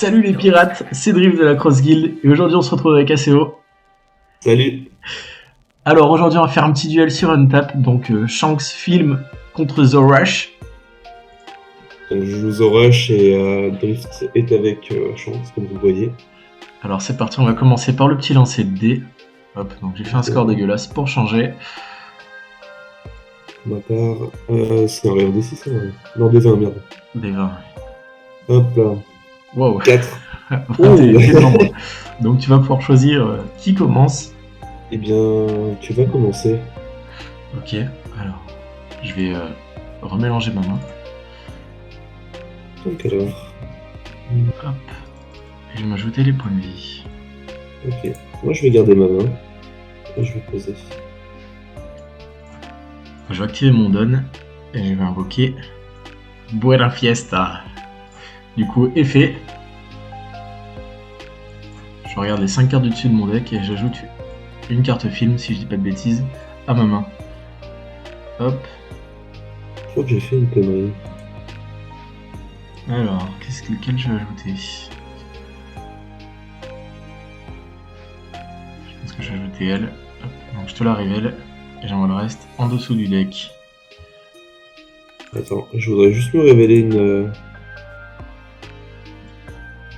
Salut les pirates, c'est Drift de la Cross Guild et aujourd'hui on se retrouve avec ACO. Salut. Alors aujourd'hui on va faire un petit duel sur Untap, donc Shanks film contre The Rush. Donc je joue The Rush et Drift est avec Chance, comme vous voyez. Alors c'est parti, on va commencer par le petit lancer de dés. Hop, donc j'ai fait un score dégueulasse pour changer. Pour ma part, c'est un rêve D6, c'est vrai. Non, D20, merde. Des 20. Hop là. Wow. 4. T'es nombreux. Donc tu vas pouvoir choisir qui commence. Eh bien, tu vas commencer. Ok, alors je vais remélanger ma main. Donc alors, Hop, et je vais m'ajouter les points de vie. ok. Moi je vais garder ma main. Et je vais poser. Je vais activer mon don et je vais invoquer Buena Fiesta. Du coup, effet. Je regarde les 5 cartes du dessus de mon deck et j'ajoute une carte film, si je dis pas de bêtises, à ma main. Hop. Je crois que j'ai fait une connerie. Alors, lequel je vais ajouter? Je pense que je vais ajouter elle. Hop. Donc je te la révèle et j'envoie le reste en dessous du deck. Attends, je voudrais juste me révéler une...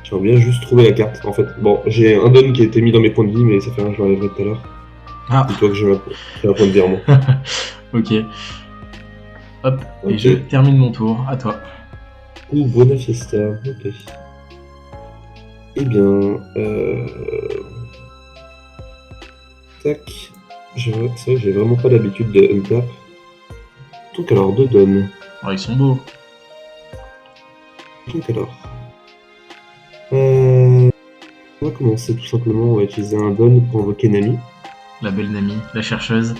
J'aimerais bien juste trouver la carte, en fait. Bon, j'ai un don qui a été mis dans mes points de vie, mais ça fait rien, je l'enlèverai tout à l'heure. Ah. Dis-toi que j'ai un point de virement. Ok. Hop, Ok. et je termine mon tour. À toi. Buena Fiesta, ok. Eh bien, tac. C'est vrai que j'ai vraiment pas l'habitude de untap. Donc alors, deux donnes. Oh, ils sont beaux. Donc alors, on va commencer tout simplement, on va utiliser un don pour invoquer Nami. La belle Nami, la chercheuse.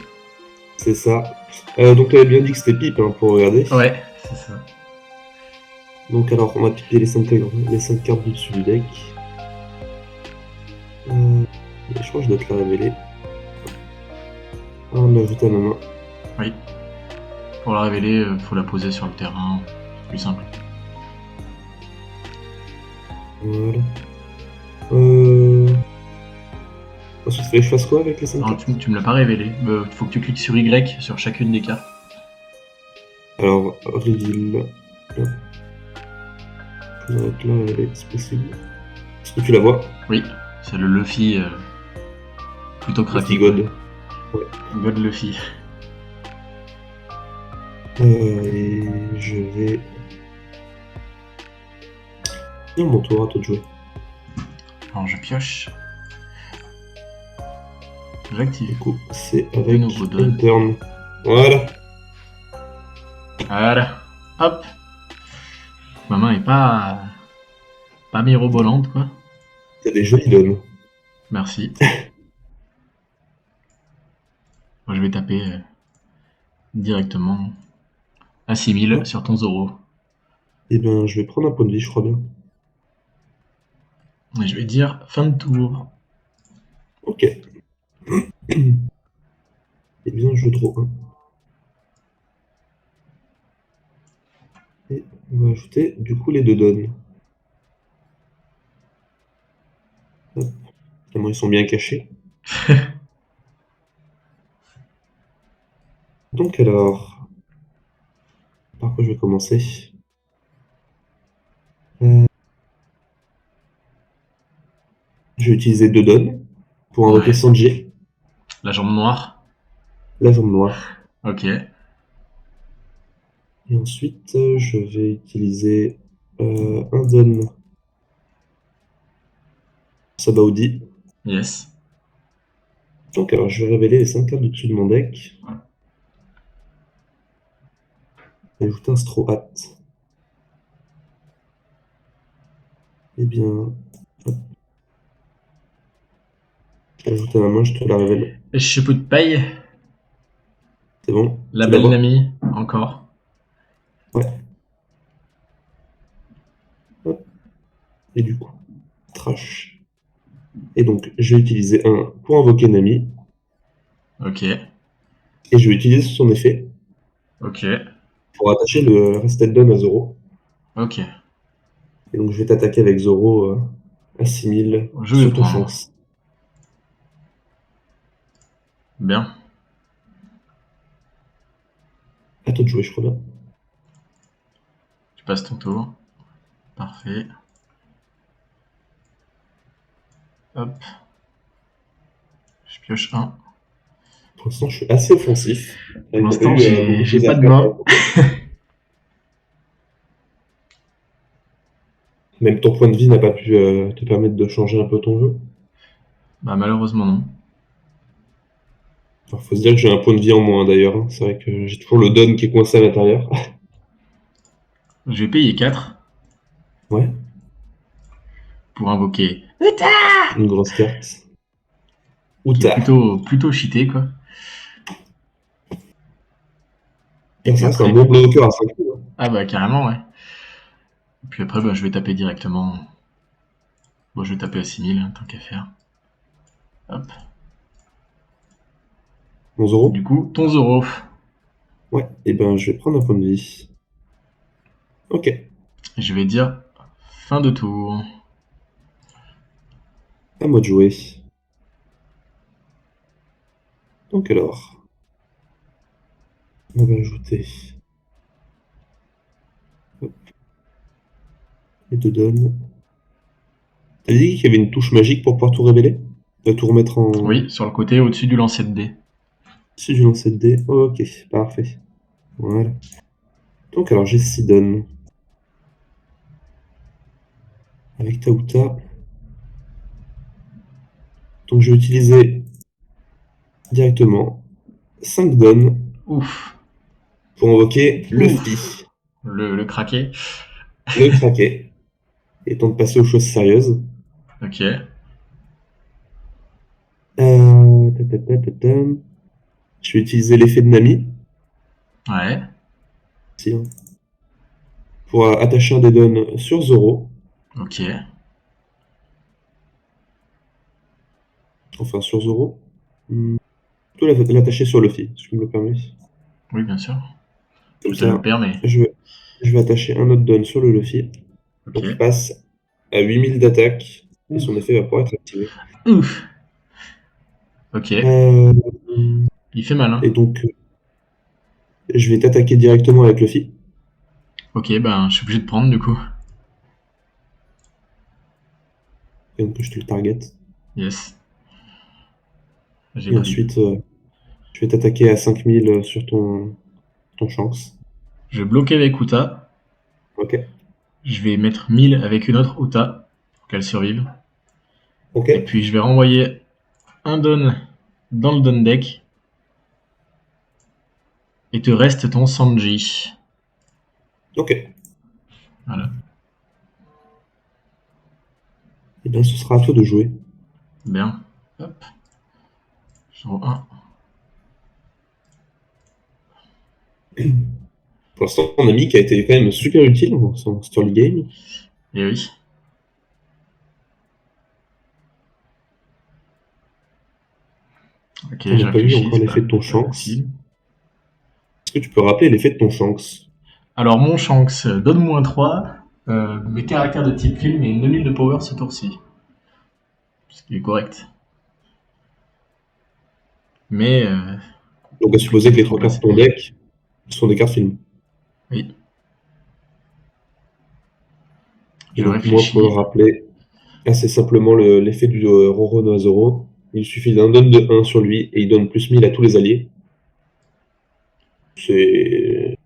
C'est ça. Donc t'avais bien dit que c'était pipe, hein, pour regarder. Ouais, c'est ça. Donc alors, on va piper les 5 cartes du dessus du deck. Je crois que je dois te la révéler. On l'ajoute à ma main. Oui. Pour la révéler, faut la poser sur le terrain. C'est plus simple. Voilà. Ensuite, il fallait que je fasse quoi avec les 5 Alors, cartes? tu me l'as pas révélé. Faut que tu cliques sur Y sur chacune des cartes. Alors, reveal. Je voudrais être là, c'est possible. Est-ce que tu la vois? Oui, c'est le Luffy plutôt craqué. Luffy God. Ouais. God Luffy. Et je vais... Bien mon tour, à toi de jouer. Alors je pioche. J'active. Du coup, c'est avec nouveau don. turn. Voilà. Voilà. Hop. Ma main est pas mirobolante, quoi. T'as des jolis dons. Merci. Moi, je vais taper directement à 6000 sur ton Zoro. Eh bien, je vais prendre un point de vie, je crois bien. Et je vais dire fin de tour. Ok. Eh bien, je draw 1. Et on va ajouter, du coup, les deux dons. Hop. Comment ils sont bien cachés. Donc alors... Par quoi je vais commencer? Je vais utiliser deux dons pour invoquer Ouais. Sanjay, La jambe noire. la jambe noire. Ok. Et ensuite, je vais utiliser un don Sabaody. Yes. Donc alors, je vais révéler les 5 cartes du dessus de mon deck. Et ajouter un Straw Hat. Eh bien, hop. Je l'ajoute à ma main, je te la révèle. Chapeau de paille. C'est bon? La Tu la belle vois? Nami. Encore. Ouais. Hop. Et du coup, trash. Et donc, je vais utiliser un pour invoquer Nami. Ok. Et je vais utiliser son effet Ok. pour attacher le Rested Don à Zoro. Ok. Et donc je vais t'attaquer avec Zoro à 6000 Je vais sur ton prendre. chance. Bien. À toi de jouer, je crois bien. Tu passes ton tour. Parfait. Hop. Je pioche un. Pour l'instant, je suis assez offensif. Pour Il n'y a pas l'instant, eu beaucoup de j'ai choses pas à de faire. main. Même ton point de vie n'a pas pu te permettre de changer un peu ton jeu. Bah, malheureusement, non. Alors, faut se dire que j'ai un point de vie en moins d'ailleurs, hein. C'est vrai que j'ai toujours le don qui est coincé à l'intérieur. Je vais payer 4 Ouais, pour invoquer. une grosse carte. Qui est Outa. plutôt cheaté, quoi. Et puis Ça reste un après, bon bloqueur à 5 coups, hein. ah bah carrément, ouais. Et puis après, bah, je vais taper directement. Bon, je vais taper à 6000, hein, tant qu'à faire. Hop. 11 Du euros. coup, ton Zoro. Ouais, et ben je vais prendre un point de vie. Ok, Je vais dire fin de tour. à moi de jouer. Donc alors, on va ajouter hop, les deux dons. T'as dit qu'il y avait une touche magique pour pouvoir tout révéler? Tout remettre en... Oui, sur le côté, au-dessus du lancer de dés. Si je lance cette dé, ok, parfait. Voilà. Donc alors j'ai 6 dons. Avec Tauta. Donc je vais utiliser directement 5 dons Ouf. pour invoquer Ouf. Luffy, Le craqué. le craquer. Et temps de passer aux choses sérieuses. Ok. Ta. Je vais utiliser l'effet de Nami Ouais. aussi, hein, pour attacher un des dons sur Zoro. Ok. Enfin sur Zoro. Plutôt l'attacher sur Luffy, si je me le permets. Oui, bien sûr. Comme Je te le ça, permets. je vais attacher un autre don sur le Luffy. Ok. Donc il passe à 8000 d'attaque et son Ouf. effet va pouvoir être activé. Ouf. Ok. Euh, Il fait mal, et hein. donc je vais t'attaquer directement avec Luffy. Ok, ben, je suis obligé de prendre, du coup. Et donc je te le target. Yes. J'ai Et pris. ensuite, je vais t'attaquer à 5000 sur ton Shanks. Je vais bloquer avec Uta. Ok. Je vais mettre 1000 avec une autre Uta pour qu'elle survive. Ok. Et puis je vais renvoyer un don dans le don deck. Et te reste ton Sanji. Ok. Voilà. Et bien ce sera à toi de jouer. Bien. Hop. Sur 1. Pour l'instant, on a mis qui a été quand même super utile dans son early game. Et oui. Ok, On je n'a pas eu réfléchis, encore c'est l'effet pas, de ton pas Shanks. facile. Est-ce que tu peux rappeler l'effet de ton Shanks? Alors, mon Shanks donne moins 3. Mes caractères de type film et 9000 de power ce tour-ci. Ce qui est correct. Mais Donc à supposer compliqué que de les tout trois cartes remplacer. de ton deck sont des cartes film. Oui, Et je donc moi, pour le réfléchis. rappeler, assez simplement l'effet du Roro Zoro. Il suffit d'un don de 1 sur lui et il donne plus 1000 à tous les alliés. C'est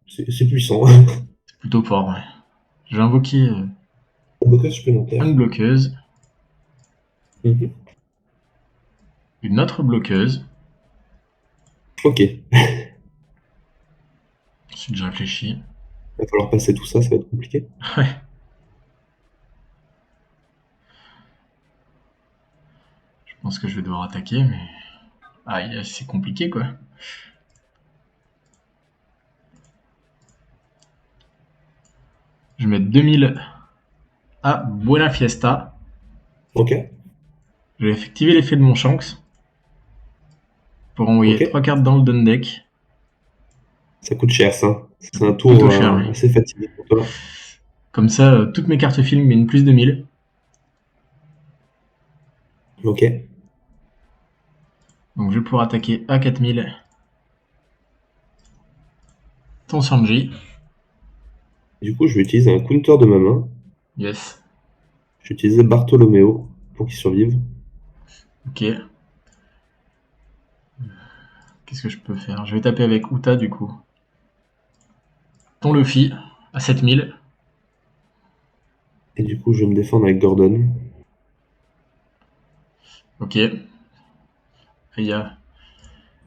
c'est puissant. C'est plutôt fort, ouais. Je vais invoquer Avocat supplémentaire. une bloqueuse, Mhm. une autre bloqueuse. Ok. Il Ensuite, je réfléchis. va falloir passer tout ça, ça va être compliqué. Ouais, je pense que je vais devoir attaquer, mais. Aïe, c'est compliqué, quoi. Je vais mettre 2000 à Buena Fiesta. Ok. Je vais activer l'effet de mon Shanks pour envoyer Ok. 3 cartes dans le Dun deck. Ça coûte cher, ça. Ça C'est un coûte plutôt tour cher, oui. assez fatigué pour toi. Comme ça, toutes mes cartes films mènent plus de 1000. Ok. Donc je vais pouvoir attaquer à 4000 ton Sanji. Du coup, je vais utiliser un counter de ma main. Yes. Je vais utiliser Bartolomeo pour qu'il survive. Ok. Qu'est-ce que je peux faire? Je vais taper avec Uta du coup. Ton Luffy à 7000. Et du coup, je vais me défendre avec Gordon. Ok. Aya.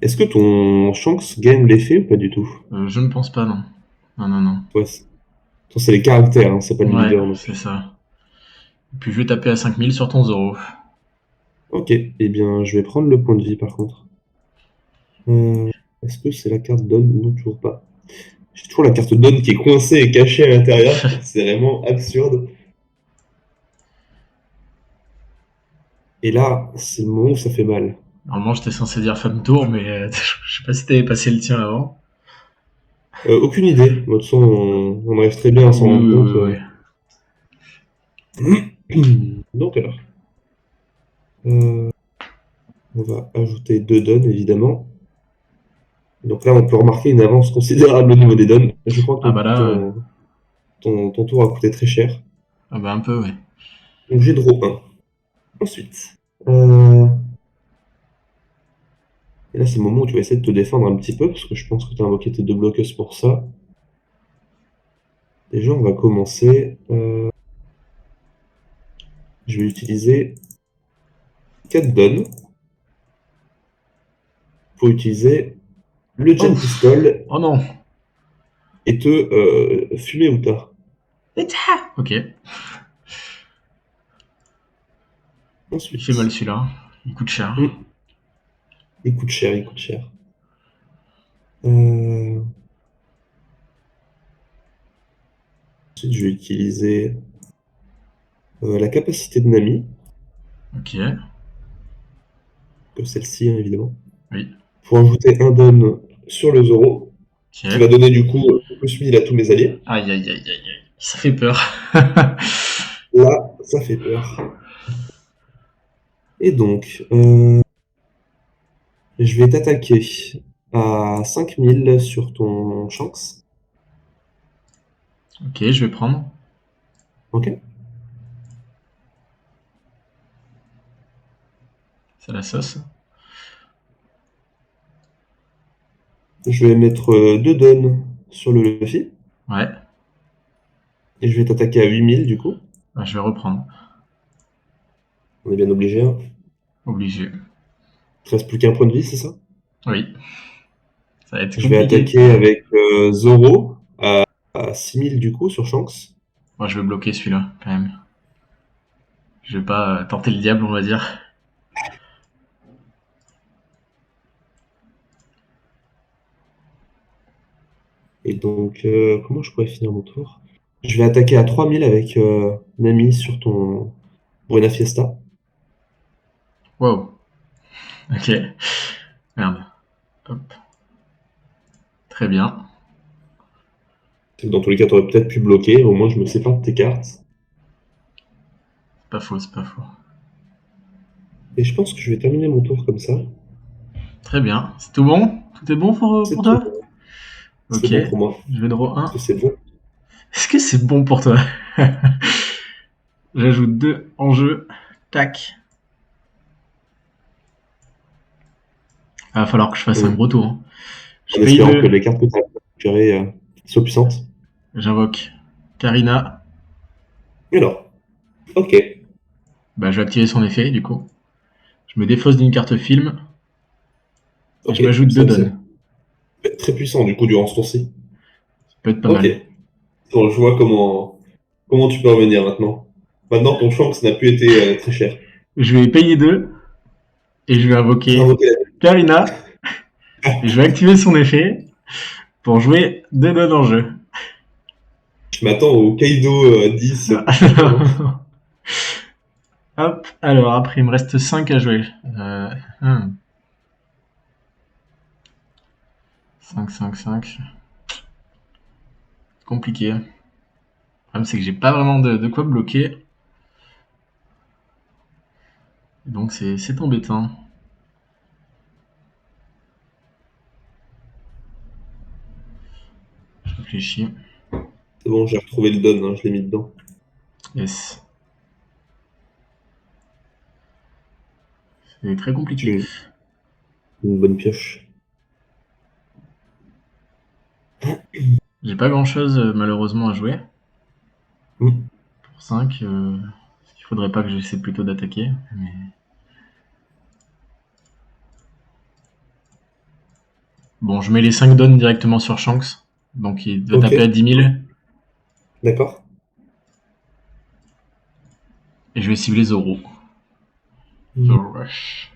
Est-ce que ton Shanks gagne l'effet ou pas du tout? Je ne pense pas, non. Non, non, non. Ouais. C'est les caractères, hein, c'est pas le Ouais, leader non c'est plus. ça. Et puis je vais taper à 5000 sur ton Zoro. Ok, eh bien, je vais prendre le point de vie par contre. Est-ce que c'est la carte Don? Non, toujours pas. J'ai toujours la carte Don qui est coincée et cachée à l'intérieur. C'est vraiment absurde. Et là, c'est le moment où ça fait mal. Normalement, j'étais censé dire femme tour, mais je sais pas si t'avais passé le tien avant. Aucune idée. De toute façon, on arrive très bien à s'en Oui, rendre oui, compte. oui, Donc alors, euh, on va ajouter 2 Don, évidemment. Donc là, on peut remarquer une avance considérable au niveau des Don. Je crois que ah bah là, ton tour a coûté très cher. ah bah un peu, ouais. Donc j'ai draw 1. Ensuite, euh, et là c'est le moment où tu vas essayer de te défendre un petit peu, parce que je pense que tu as invoqué tes 2 bloqueuses pour ça. Déjà, on va commencer. Je vais utiliser 4 Don pour utiliser le Jet Oh, Pistol oh non. et te fumer Uta. Ok. Il fait mal Ensuite, celui-là. Il coûte cher. il coûte cher, il coûte cher. Euh, Ensuite, je vais utiliser la capacité de Nami, Ok. comme celle-ci, hein, évidemment, Oui. pour ajouter un Don sur le Zoro, qui va Ok. donner du coup plus 1000 à tous mes alliés. Aïe, aïe, aïe, aïe, aïe. Ça fait peur. Là, ça fait peur. Et donc, je vais t'attaquer à 5000 sur ton Shanks. Ok, je vais prendre. Ok. C'est la sauce. Je vais mettre 2 Don sur le Luffy. Ouais. Et je vais t'attaquer à 8000 du coup. Bah, je vais reprendre. On est bien obligé, hein. Obligé. Il te reste plus qu'un point de vie, c'est ça? Oui. Ça va être Je vais compliqué. attaquer avec Zoro à 6000 du coup sur Shanks. Moi, je vais bloquer celui-là, quand même. Je vais pas tenter le diable, on va dire. Et donc, comment je pourrais finir mon tour? Je vais attaquer à 3000 avec Nami sur ton Buena Fiesta. Wow. Ok. Merde. Hop. Très bien. Dans tous les cas, tu aurais peut-être pu bloquer. Au moins, je me sépare de tes cartes. C'est pas faux, c'est pas faux. Et je pense que je vais terminer mon tour comme ça. Très bien. C'est tout bon? Tout est bon C'est pour tout toi? bon. C'est Ok. bon pour moi. Je vais draw Est-ce que 1. c'est bon? Est-ce que c'est bon pour toi? J'ajoute 2 en jeu. Tac. Il va falloir que je fasse un Oui. gros tour, hein. Je En paye espérant que 2. les cartes que tu as récupérées soient puissantes. J'invoque Karina. Alors, ok. Bah, je vais activer son effet, du coup. Je me défausse d'une carte film. Et Ok. je m'ajoute 2 Ça donnes. peut être très puissant du coup durant ce tour-ci. Ça peut être pas Ok. mal. Bon, je vois comment tu peux revenir maintenant. Maintenant, ton Shanks n'a plus été très cher. Je vais payer 2. Et je vais Tu vas invoquer invoquer Karina. Et je vais activer son effet pour jouer 2 donnes en jeu. Je m'attends au Kaido 10 prochain tour, non? Hop, alors après il me reste 5 à jouer. 5, 5, 5. Compliqué. problème, c'est que j'ai pas vraiment de quoi bloquer. Donc c'est embêtant. Je réfléchis. C'est bon, j'ai retrouvé le don, hein, je l'ai mis dedans. Yes. C'est très compliqué. J'ai une bonne pioche. J'ai pas grand chose malheureusement à jouer. Mm. Pour 5, il faudrait pas que j'essaie plutôt d'attaquer. Mais... Bon, je mets les 5 dons directement sur Shanks. Donc il doit Ok. taper à 10 000. D'accord. Et je vais cibler Zoro. The Rush.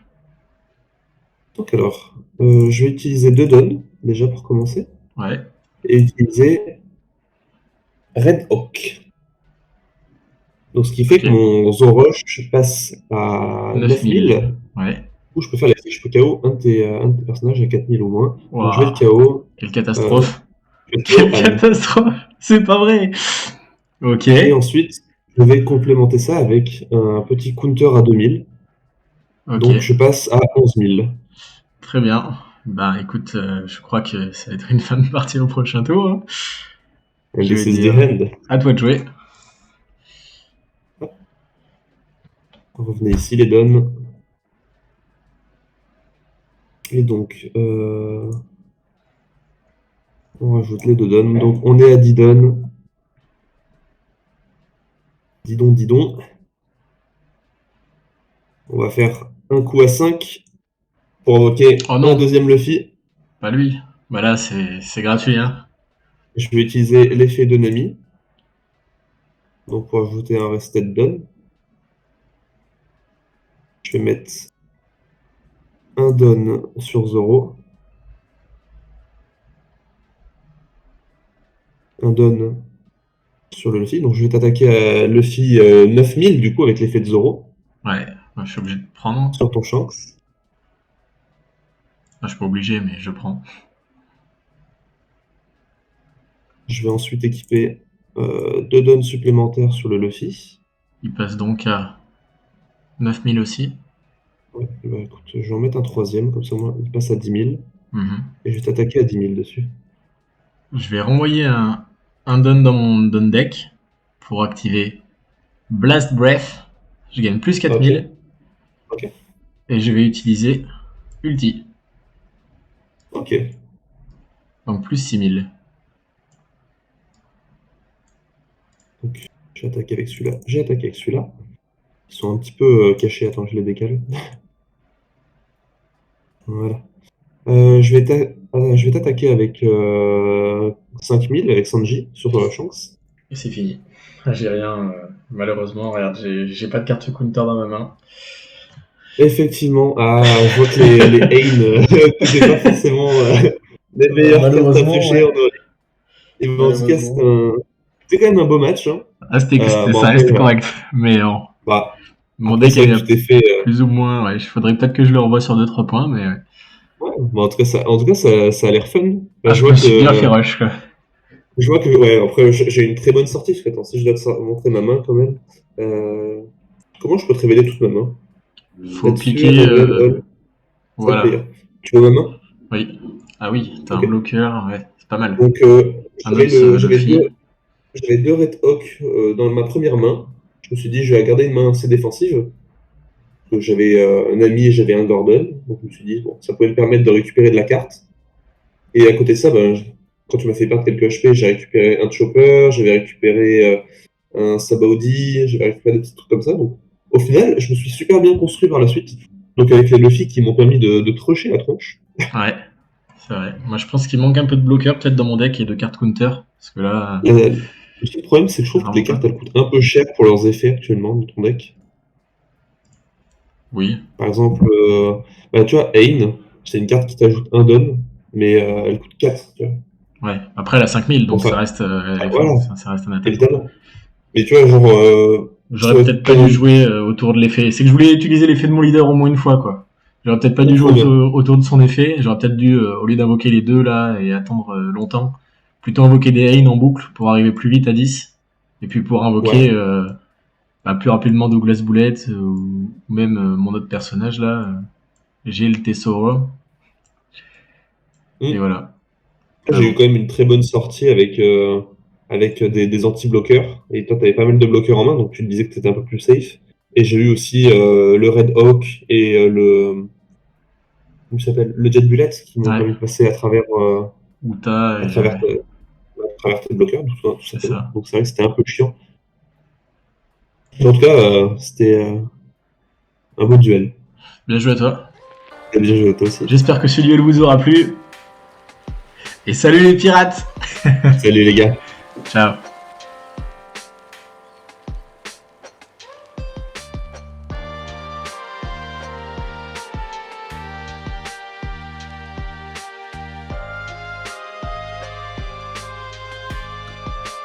Donc alors, je vais utiliser 2 dons, déjà pour commencer. Ouais. Et utiliser Red Hawk. Donc ce qui fait Ok. que mon Zoroche passe à 9000. Ouais. Ou je peux faire l'effet, je peux KO un de tes personnages à 4000 au moins. Donc je vais le Waouh. KO. Quelle catastrophe. Je vais Quelle KO Anne. catastrophe. C'est pas vrai. Ok. Et ensuite, je vais complémenter ça avec un petit counter à 2000. Ok. Donc je passe à 11000. Très bien. Bah écoute, je crois que ça va être une fin de partie au prochain tour. Hein. And Je this vais is the dire end. à toi de jouer. Revenez ici, les dons. Et donc, on rajoute les 2 dons. Donc on est à 10 dons. 10 dons, 10 dons. On va faire un coup à 5 pour invoquer Oh un non, deuxième Luffy. pas lui. Bah là, c'est gratuit. Hein. Je vais utiliser l'effet de Nami. Donc pour ajouter un Rested Don. Je vais mettre un Don sur Zoro. Un Don sur le Luffy. Donc je vais t'attaquer à Luffy 9000 du coup avec l'effet de Zoro. Ouais, moi, je suis obligé de prendre. Sur ton Shanks. Enfin, je suis pas obligé, mais je prends. Je vais ensuite équiper 2 dons supplémentaires sur le Luffy. Il passe donc à 9000 aussi. Ouais, bah écoute, je vais en mettre un troisième, comme ça moi, il passe à 10 000. Mhm. Et je vais t'attaquer à 10 000 dessus. Je vais renvoyer un don dans mon don deck pour activer Blast Breath. Je gagne plus 4000. Ok. Et je vais utiliser Ulti. Ok. Donc plus 6000. Donc j'ai attaqué avec celui-là. J'ai attaqué avec celui-là. Ils sont un petit peu cachés. Attends, je les décale. Voilà. Je vais t'attaquer avec 5000 avec Sanji sur Shanks. Et c'est fini. J'ai rien, malheureusement. Regarde, j'ai pas de carte counter dans ma main. Effectivement, je vois que les Ain, c'était pas forcément les meilleures cartes à Malheureusement, piocher. ouais. Et ben, en tout cas, Malheureusement. c'était quand même un beau match. Hein. Ah, Bon, ça après, reste correct. Mais bah, mon après, deck c'est vrai est que tu t'es fait. plus ou moins. Ouais, il faudrait peut-être que je le revoie sur 2-3 points. Mais Ouais, bah, en tout cas, ça a l'air fun. Bah, ah, je me suis bien fait rush. Quoi. Je vois que, ouais, après, j'ai une très bonne sortie. Parce que, attends, si je dois te montrer ma main quand même. Comment je peux te révéler toute ma main? Faut Là-dessus, cliquer. Manuel Hall, salle Voilà. player. Tu vois ma main? Oui. Ah oui, t'as un Ok. bloqueur. Ouais, c'est pas mal. Donc, Un autre Luffy. j'avais deux Red Hawk dans ma première main. Je me suis dit, je vais garder une main assez défensive. Donc, j'avais un ami et j'avais un Gordon. Donc, je me suis dit, bon, ça pouvait me permettre de récupérer de la carte. Et à côté de ça, ben, quand tu m'as fait perdre quelques HP, j'ai récupéré un Chopper, j'avais récupéré un Sabaody, j'avais récupéré des petits trucs comme ça. Donc, au final, je me suis super bien construit par la suite. Donc, avec les Luffy qui m'ont permis de trusher la tronche. Ouais, c'est vrai. Moi, je pense qu'il manque un peu de bloqueur peut-être dans mon deck et de cartes counter. Parce que là, Le seul problème, c'est que je trouve que vraiment les pas. cartes, elles coûtent un peu cher pour leurs effets actuellement dans ton deck. Oui. Par exemple, bah, tu vois, Ain, c'est une carte qui t'ajoute un don, mais elle coûte 4. Tu vois. Ouais. Après, elle a 5000, donc Enfin, ça reste, voilà, ça reste un attaquant. évidemment. Mais tu vois, genre, J'aurais soit peut-être pas dû pendant jouer autour de l'effet. C'est que je voulais utiliser l'effet de mon leader au moins une fois, quoi. J'aurais peut-être pas on dû jouer comprend bien. autour de son effet. J'aurais peut-être dû, au lieu d'invoquer les deux là et attendre longtemps, plutôt invoquer des Hain en boucle pour arriver plus vite à 10. Et puis pour invoquer plus rapidement Douglas Bullet ou même mon autre personnage là, j'ai le Tesoro. Et voilà. J'ai eu quand même une très bonne sortie avec des anti-bloqueurs. Et toi, tu avais pas mal de bloqueurs en main, donc tu te disais que tu étais un peu plus safe. Et j'ai eu aussi le Red Hawk et comment il s'appelle, le Jet Bullet qui m'ont permis de passer à travers Uta à travers tes bloqueurs, tout c'est simplement. ça. Donc c'est vrai que c'était un peu chiant. En tout cas, c'était un beau duel. Bien joué à toi. Et bien joué à toi aussi. J'espère que ce duel vous aura plu. Et salut les pirates. Salut les gars. Ciao.